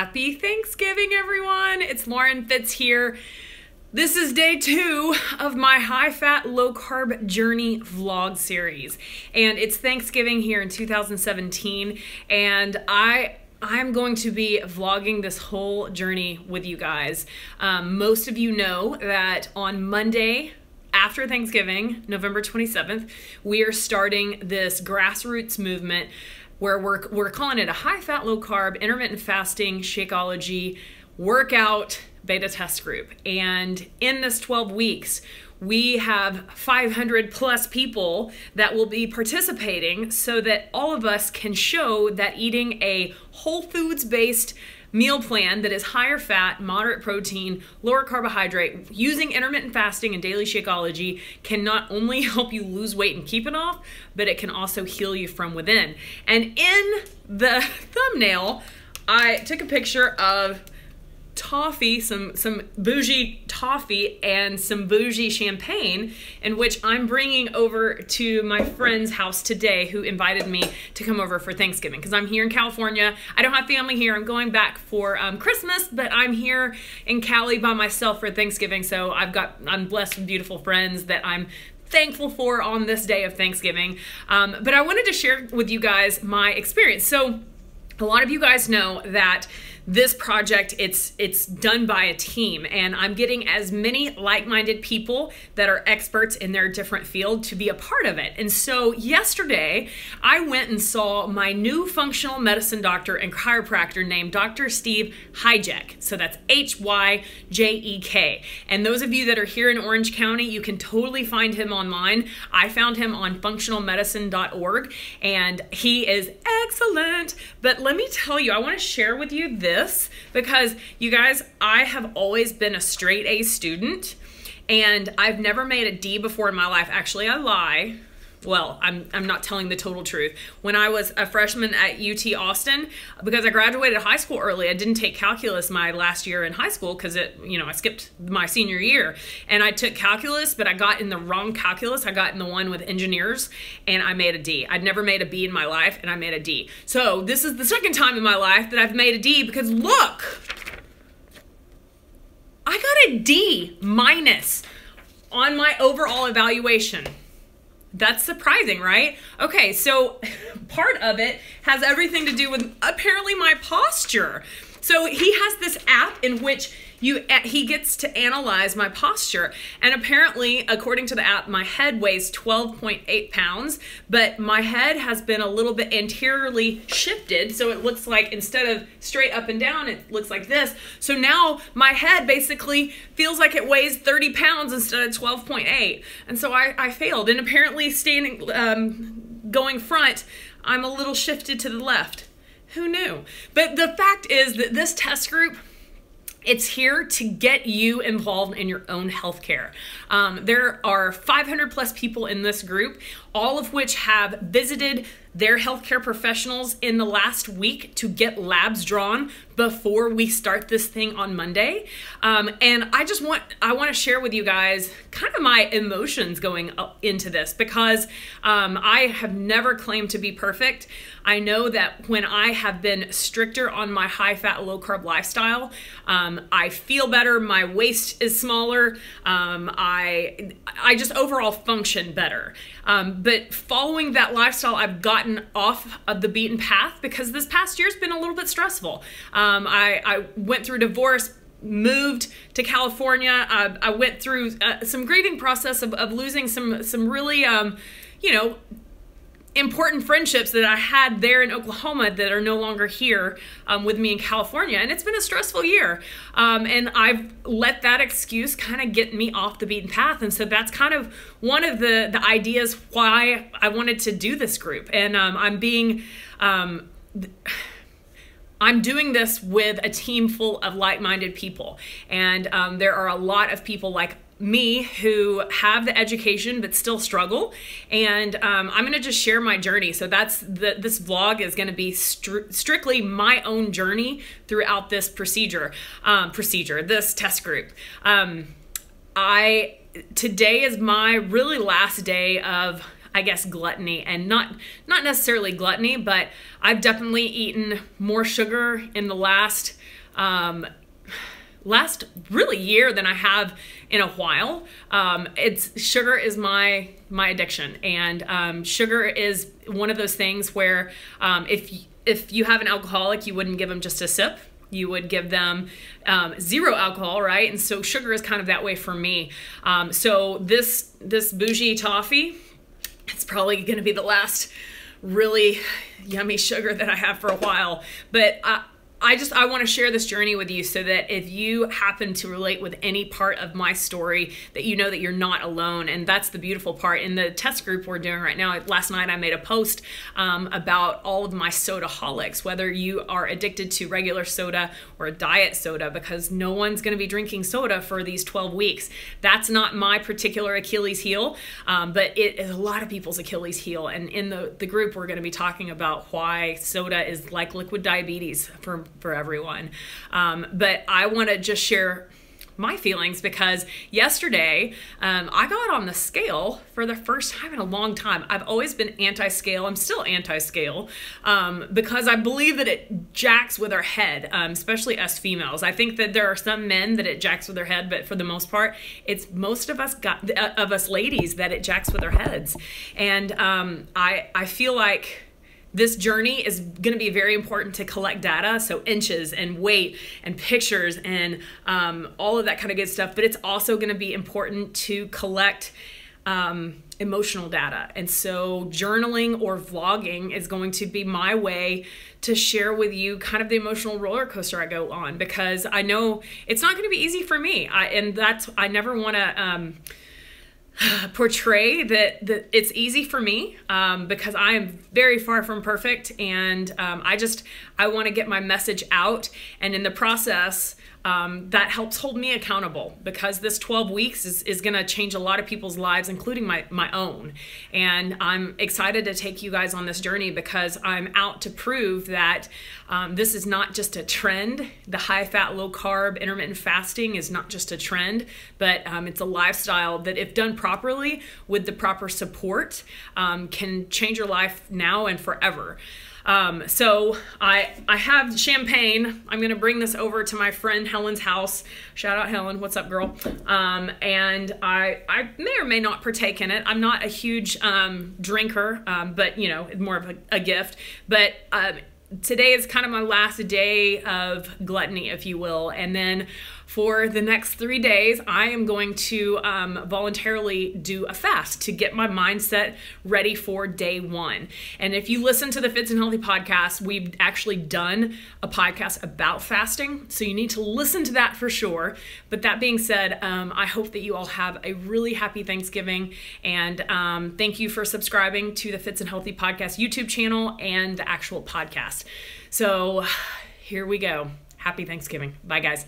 Happy Thanksgiving, everyone. It's FITz here. This is day 2 of my high-fat, low-carb journey vlog series. And it's Thanksgiving here in 2017, and I'm going to be vlogging this whole journey with you guys. Most of you know that on Monday, after Thanksgiving, November 27th, we are starting this grassroots movement where we're calling it a high-fat, low-carb, intermittent fasting, Shakeology, workout, beta test group. And in this 12 weeks, we have 500 plus people that will be participating so that all of us can show that eating a whole foods based meal plan that is higher fat, moderate protein, lower carbohydrate, using intermittent fasting and daily Shakeology can not only help you lose weight and keep it off, but it can also heal you from within. And in the thumbnail, I took a picture of toffee, some bougie toffee and some bougie champagne, in which I'm bringing over to my friend's house today, who invited me to come over for Thanksgiving, because I'm here in California. I don't have family here. I'm going back for Christmas, but I'm here in Cali by myself for Thanksgiving. So I'm blessed with beautiful friends that I'm thankful for on this day of Thanksgiving. But I wanted to share with you guys my experience. So a lot of you guys know that this project, it's done by a team, and I'm getting as many like-minded people that are experts in their different field to be a part of it. And so yesterday, I went and saw my new functional medicine doctor and chiropractor named Dr. Steve Hyjek. So that's Hyjek. And those of you that are here in Orange County, you can totally find him online. I found him on functionalmedicine.org, and he is excellent. But let me tell you, I want to share with you this because, you guys, I have always been a straight A student, and I've never made a D before in my life. Actually, I lie. Well, I'm not telling the total truth. When I was a freshman at UT Austin, because I graduated high school early, I didn't take calculus my last year in high school because I skipped my senior year. And I took calculus, but I got in the wrong calculus. I got in the one with engineers, and I made a D. I'd never made a B in my life, and I made a D. So this is the second time in my life that I've made a D, because look, I got a D minus on my overall evaluation. That's surprising, right? Okay, so part of it has everything to do with apparently my posture. So he has this app in which he gets to analyze my posture. And apparently, according to the app, my head weighs 12.8 pounds, but my head has been a little bit anteriorly shifted. So it looks like instead of straight up and down, it looks like this. So now my head basically feels like it weighs 30 pounds instead of 12.8. And so I failed. And apparently going front, I'm a little shifted to the left. Who knew? But the fact is that this test group, it's here to get you involved in your own healthcare. There are 500 plus people in this group, all of which have visited their healthcare professionals in the last week to get labs drawn before we start this thing on Monday. And I want to share with you guys kind of my emotions going into this, because I have never claimed to be perfect. I know that when I have been stricter on my high-fat, low-carb lifestyle, I feel better, my waist is smaller, I just overall function better. But following that lifestyle, I've gotten off of the beaten path because this past year's been a little bit stressful. I went through divorce, moved to California. I went through some grieving process of losing some really, important friendships that I had there in Oklahoma that are no longer here with me in California. And it's been a stressful year. And I've let that excuse kind of get me off the beaten path. And so that's kind of one of the ideas why I wanted to do this group. And I'm doing this with a team full of like-minded people. And there are a lot of people like me who have the education but still struggle, and I'm going to just share my journey. So this vlog is going to be strictly my own journey throughout this this test group. Today is my really last day of I guess, gluttony, and not necessarily gluttony, but I've definitely eaten more sugar in the last really year than I have in a while. Sugar is my addiction, and sugar is one of those things where if you have an alcoholic, you wouldn't give them just a sip. You would give them 0 alcohol, right? And so sugar is kind of that way for me. So this bougie toffee, it's probably going to be the last really yummy sugar that I have for a while. But I want to share this journey with you so that if you happen to relate with any part of my story, that you know that you're not alone. And that's the beautiful part. In the test group we're doing right now, last night I made a post about all of my soda-holics, whether you are addicted to regular soda or a diet soda, because no one's going to be drinking soda for these 12 weeks. That's not my particular Achilles heel, but it is a lot of people's Achilles heel. And in the group, we're going to be talking about why soda is like liquid diabetes for everyone. But I want to just share my feelings because yesterday I got on the scale for the first time in a long time. I've always been anti-scale. I'm still anti-scale because I believe that it jacks with our head, especially us females. I think that there are some men that it jacks with their head, but for the most part, it's most of us ladies that it jacks with our heads. And I feel like this journey is going to be very important to collect data, so inches and weight and pictures and all of that kind of good stuff. But it's also going to be important to collect emotional data. And so journaling or vlogging is going to be my way to share with you kind of the emotional roller coaster I go on, because I know it's not going to be easy for me. I never want to portray that it's easy for me because I am very far from perfect, and I want to get my message out, and in the process that helps hold me accountable, because this 12 weeks is going to change a lot of people's lives, including my own. And I'm excited to take you guys on this journey because I'm out to prove that this is not just a trend. The high fat, low carb, intermittent fasting is not just a trend, but it's a lifestyle that, if done properly with the proper support, can change your life now and forever. So I have champagne. I'm going to bring this over to my friend Helen's house. Shout out Helen. What's up, girl? And I may or may not partake in it. I'm not a huge drinker, but you know, more of a gift. But today is kind of my last day of gluttony, if you will. And then for the next 3 days, I am going to voluntarily do a fast to get my mindset ready for day 1. And if you listen to the Fitz and Healthy podcast, we've actually done a podcast about fasting. So you need to listen to that for sure. But that being said, I hope that you all have a really happy Thanksgiving. And thank you for subscribing to the Fitz and Healthy podcast YouTube channel and the actual podcast. So here we go. Happy Thanksgiving. Bye, guys.